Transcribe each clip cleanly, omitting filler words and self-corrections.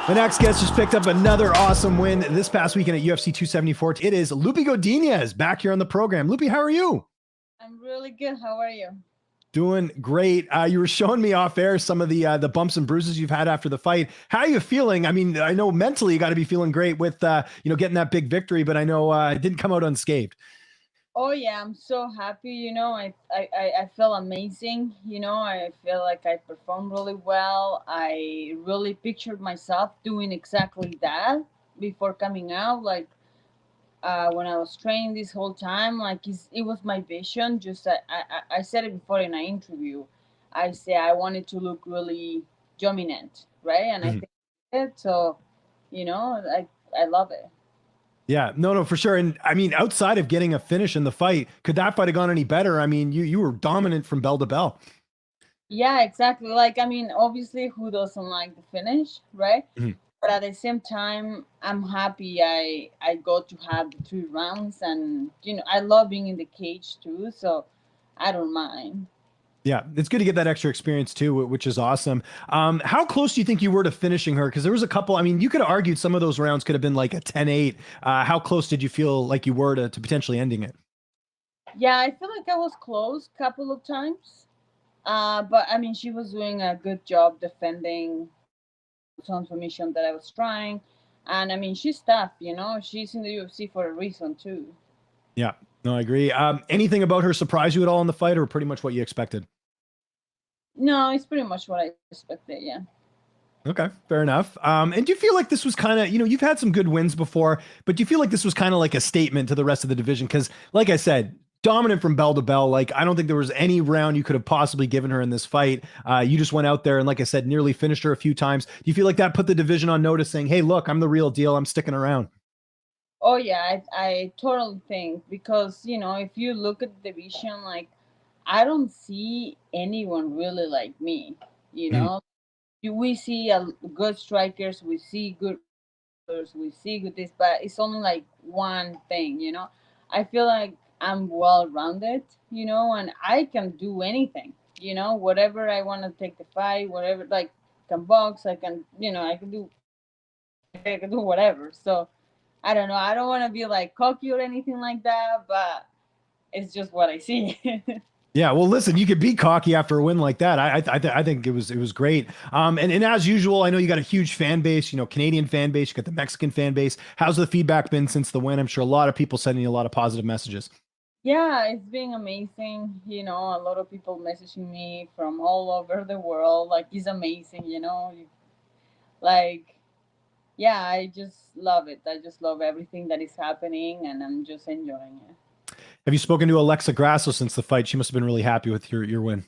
The next guest just picked up another awesome win this past weekend at UFC 274. It is Loopy Godinez back here on the program. Loopy, how are you? I'm really good. How are you? Doing great. You were showing me off air some of the bumps and bruises you've had after the fight. How are you feeling? I mean, I know mentally you got to be feeling great with getting that big victory, but I know it didn't come out unscathed. Oh yeah, I'm so happy. I feel amazing. I feel like I performed really well. I really pictured myself doing exactly that before coming out. Like when I was training this whole time, like it was my vision. Just I said it before in an interview. I say I wanted to look really dominant, right? And I Mhm. think it. So, I love it. Yeah, no, for sure. And I mean, outside of getting a finish in the fight, could that fight have gone any better? I mean, you were dominant from bell to bell. Yeah, exactly. Like, I mean, obviously, who doesn't like the finish, right? Mhm. But at the same time, I'm happy I got to have the 3 rounds, and I love being in the cage too, so I don't mind. Yeah, it's good to get that extra experience too, which is awesome. How close do you think you were to finishing her? Because there was a couple, I mean, you could have argued some of those rounds could have been like a 10-8. How close did you feel like you were to potentially ending it? Yeah, I feel like I was close a couple of times, but I mean, she was doing a good job defending some submission that I was trying, and I mean, she's tough. She's in the UFC for a reason too. Yeah, no, I agree. Anything about her surprise you at all in the fight, or pretty much what you expected? No, it's pretty much what I expected. Yeah. Okay, fair enough. And do you feel like this was kind of, you've had some good wins before, but do you feel like this was kind of like a statement to the rest of the division? Because, like I said, dominant from bell to bell. Like, I don't think there was any round you could have possibly given her in this fight. You just went out there and, like I said, nearly finished her a few times. Do you feel like that put the division on notice saying, hey, look, I'm the real deal. I'm sticking around? Oh yeah, I totally think because if you look at the division, like I don't see anyone really like me. You Mhm. know, we see a good strikers, we see good wrestlers, we see good this, but it's only like one thing. I feel like I'm well rounded. And I can do anything. Whatever I want to take the fight, whatever like can box, I can. I can do. I can do whatever. So I don't know. I don't want to be like cocky or anything like that, but it's just what I see. Yeah, well, listen, you could be cocky after a win like that. I think it was great. And as usual, I know you got a huge fan base, Canadian fan base. You got the Mexican fan base. How's the feedback been since the win? I'm sure a lot of people sending you a lot of positive messages. Yeah, it's been amazing. A lot of people messaging me from all over the world. Like, it's amazing, Like, yeah, I just love it. I just love everything that is happening, and I'm just enjoying it. Have you spoken to Alexa Grasso since the fight? She must have been really happy with your win.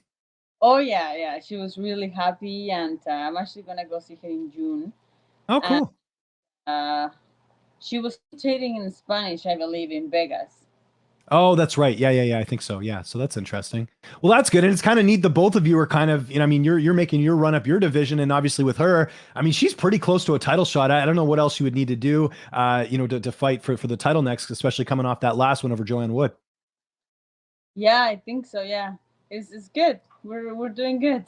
Oh, yeah, yeah. She was really happy, and I'm actually going to go see her in June. Oh, And cool. uh, she was trading in Spanish, I believe, in Vegas. Oh, that's right. Yeah. I think so. Yeah. So that's interesting. Well, that's good. And it's kind of neat. The both of you are kind of, I mean, you're making your run up your division. And obviously with her, I mean, she's pretty close to a title shot. I don't know what else you would need to do, to fight for the title next, especially coming off that last one over Joanne Wood. Yeah, I think so. Yeah, it's good. We're doing good.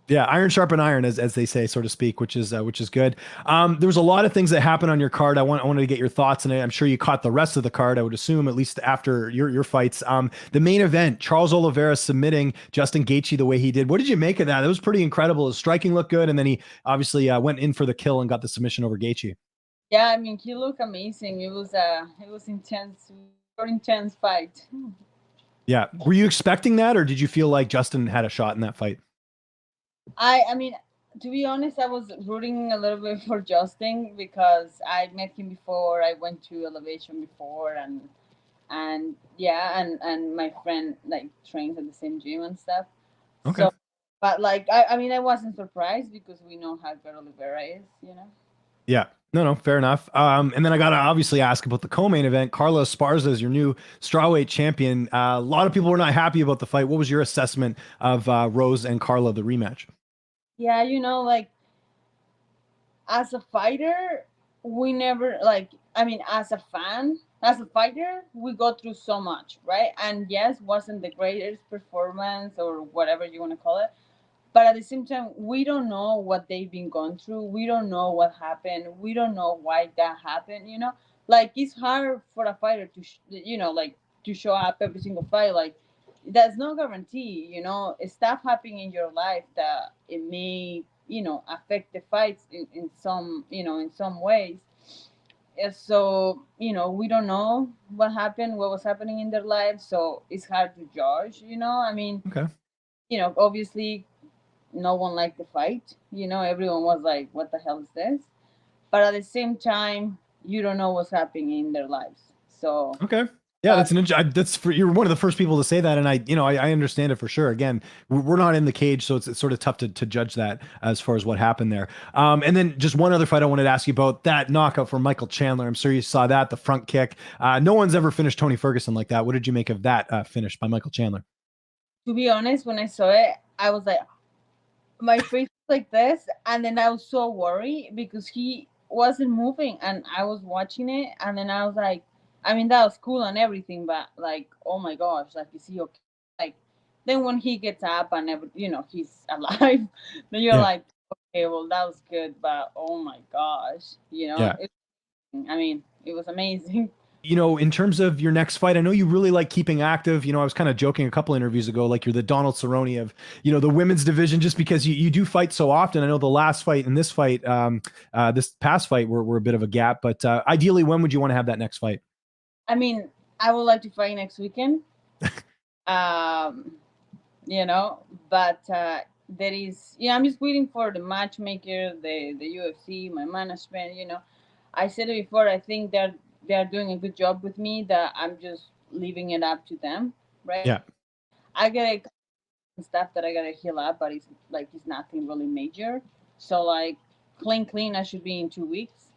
Yeah, iron sharpen iron, as they say, so to speak, which is good. There was a lot of things that happened on your card. I wanted to get your thoughts, and I'm sure you caught the rest of the card. I would assume, at least after your fights. The main event, Charles Oliveira submitting Justin Gaethje the way he did. What did you make of that? It was pretty incredible. His striking looked good, and then he obviously went in for the kill and got the submission over Gaethje. Yeah, I mean, he looked amazing. It was intense, very intense fight. Yeah, were you expecting that, or did you feel like Justin had a shot in that fight? I mean, to be honest, I was rooting a little bit for Justin because I met him before. I went to Elevation before, and yeah, and my friend like trains at the same gym and stuff. Okay. So, but like, I mean, I wasn't surprised because we know how good Oliveira is. Yeah. No, fair enough. And then I got to obviously ask about the co-main event. Carla Esparza is your new strawweight champion. A lot of people were not happy about the fight. What was your assessment of Rose and Carla, the rematch? Yeah, like as a fighter, we never like. I mean, as a fan, as a fighter, we go through so much, right? And yes, wasn't the greatest performance or whatever you want to call it, but at the same time, we don't know what they've been going through. We don't know what happened. We don't know why that happened. Like it's hard for a fighter to like to show up every single fight. Like there's no guarantee. Stuff happening in your life that it may affect the fights in some in some ways. So we don't know what was happening in their lives, so it's hard to judge. I mean, Okay. obviously no one liked the fight. Everyone was like, what the hell is this? But at the same time, you don't know what's happening in their lives. So Okay. Yeah, that's that's you're one of the first people to say that, and I understand it for sure. Again, we're not in the cage, so it's sort of tough to judge that as far as what happened there. And then just one other fight I wanted to ask you about, that knockout for Michael Chandler. I'm sure you saw that, the front kick. No one's ever finished Tony Ferguson like that. What did you make of that finish by Michael Chandler? to be honest, when I saw it, I was like, my face was like this, and then I was so worried because he wasn't moving, and I was watching it, and then I was like, I mean, that was cool and everything, but like, oh my gosh, like, is he okay? Like, then when he gets up and he's alive, then you're Yeah. like, okay, well, that was good, but oh my gosh, Yeah. I mean, it was amazing. In terms of your next fight, I know you really like keeping active. I was kind of joking a couple interviews ago, like you're the Donald Cerrone of, the women's division, just because you do fight so often. I know the last fight and this fight, this past fight were a bit of a gap, but ideally, when would you want to have that next fight? I mean, I would like to fight next weekend. Um, but there is, I'm just waiting for the matchmaker, the UFC, my management. I said it before. I think they're doing a good job with me. That I'm just leaving it up to them, right? Yeah. I gotta stuff that I gotta heal up, but it's nothing really major. So like clean, I should be in 2 weeks,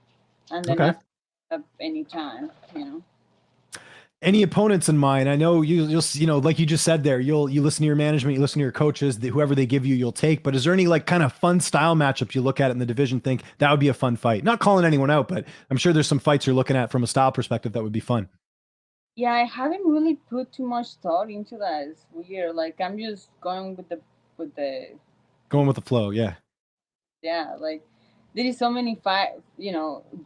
and then Okay. after up any time. Any opponents in mind? I know you'll like you just said there, you listen to your management, you listen to your coaches, whoever they give you'll take. But is there any like kind of fun style matchups you look at in the division, think that would be a fun fight? Not calling anyone out, but I'm sure there's some fights you're looking at from a style perspective that would be fun. Yeah, I haven't really put too much thought into that. It's weird. Like I'm just going with the Going with the flow, yeah. yeah. Like there is so many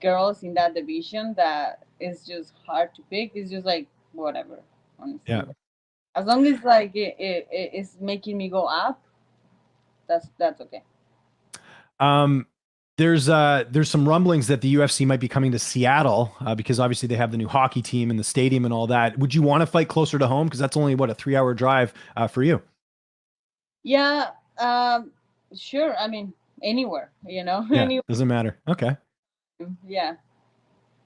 girls in that division that it's just hard to pick. It's just like whatever, Yeah. honestly. As long as like it's making me go up, that's okay. Um, there's some rumblings that the UFC might be coming to Seattle because obviously they have the new hockey team and the stadium and all that. Would you want to fight closer to home? Because that's only what, a 3-hour drive for you. Yeah. Sure. I mean, anywhere. Yeah, Anywhere. doesn't matter. Okay. Yeah.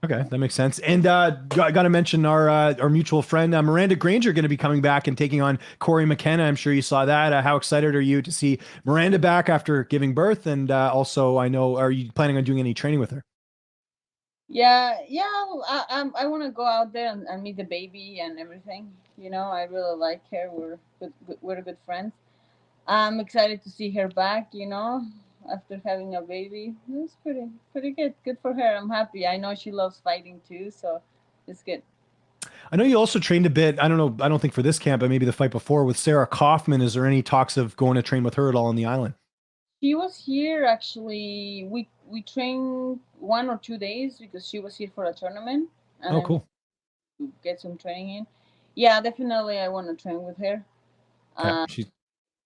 Okay, that makes sense. And got to mention our mutual friend Miranda Granger going to be coming back and taking on Corey McKenna. I'm sure you saw that. How excited are you to see Miranda back after giving birth? And also, I know, are you planning on doing any training with her? Yeah, yeah. I want to go out there and meet the baby and everything. I really like her. We're good friends. I'm excited to see her back. After having a baby, it's pretty good. Good for her. I'm happy. I know she loves fighting too, so it's good. I know you also trained a bit. I don't know. I don't think for this camp, but maybe the fight before with Sarah Kaufman. Is there any talks of going to train with her at all on the island? She was here actually. We trained 1 or 2 days because she was here for a tournament, and Oh, then cool. we get some training in. Yeah, definitely. I want to train with her. Okay. Um,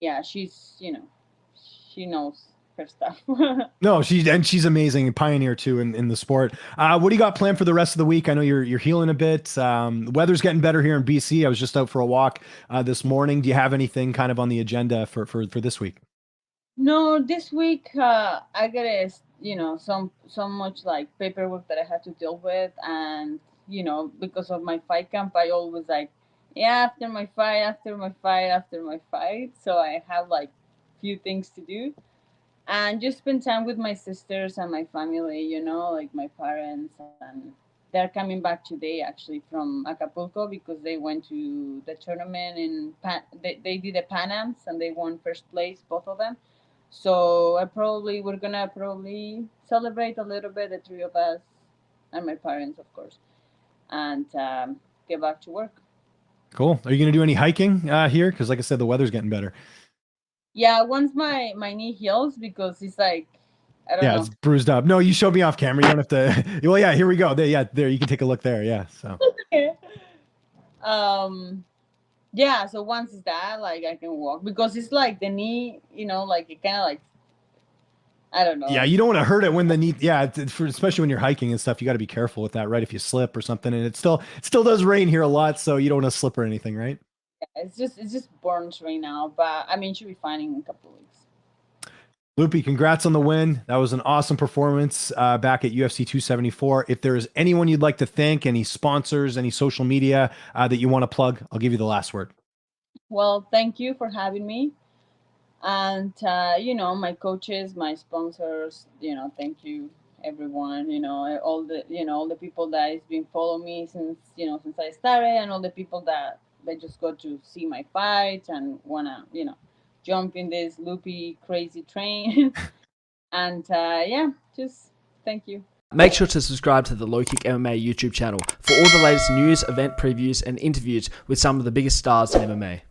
yeah, she knows her stuff. No, she's amazing and pioneer too in the sport. What do you got planned for the rest of the week? I know you're healing a bit. The weather's getting better here in BC. I was just out for a walk this morning. Do you have anything kind of on the agenda for this week? No, this week I got so much like paperwork that I had to deal with, and because of my fight camp, I always like, yeah, after my fight. So I have like few things to do, and just spend time with my sisters and my family. Like my parents, and they're coming back today actually from Acapulco because they went to the tournament they did the Pan Ams and they won first place, both of them. So we're gonna probably celebrate a little bit, the three of us and my parents, of course, and get back to work. Cool. Are you going to do any hiking here? Because like I said, the weather's getting better. Yeah, once my knee heals, because it's like, I don't Yeah, know. it's bruised up. No, you showed me off camera. You don't have to. Well, yeah, here we go. There, yeah, there. You can take a look there. Yeah. So. um yeah, so once it's that, like, I can walk, because it's like the knee, like it kind of like, I don't Yeah, know. you don't want to hurt it when the knee. Yeah, especially when you're hiking and stuff, you got to be careful with that, right? If you slip or something, and it still does rain here a lot, so you don't want to slip or anything, right? It's just burns right now, but I mean, should be fine in a couple of weeks. Loopy, congrats on the win. That was an awesome performance back at UFC 274. If there is anyone you'd like to thank, any sponsors, any social media that you want to plug, I'll give you the last word. Well, thank you for having me. And my coaches, my sponsors, thank you, everyone, all the people that has been following me since I started, and all the people that they just got to see my fight and wanna jump in this loopy crazy train. And yeah, just thank you. Make sure to subscribe to the LowKick MMA YouTube channel for all the latest news, event previews, and interviews with some of the biggest stars in MMA.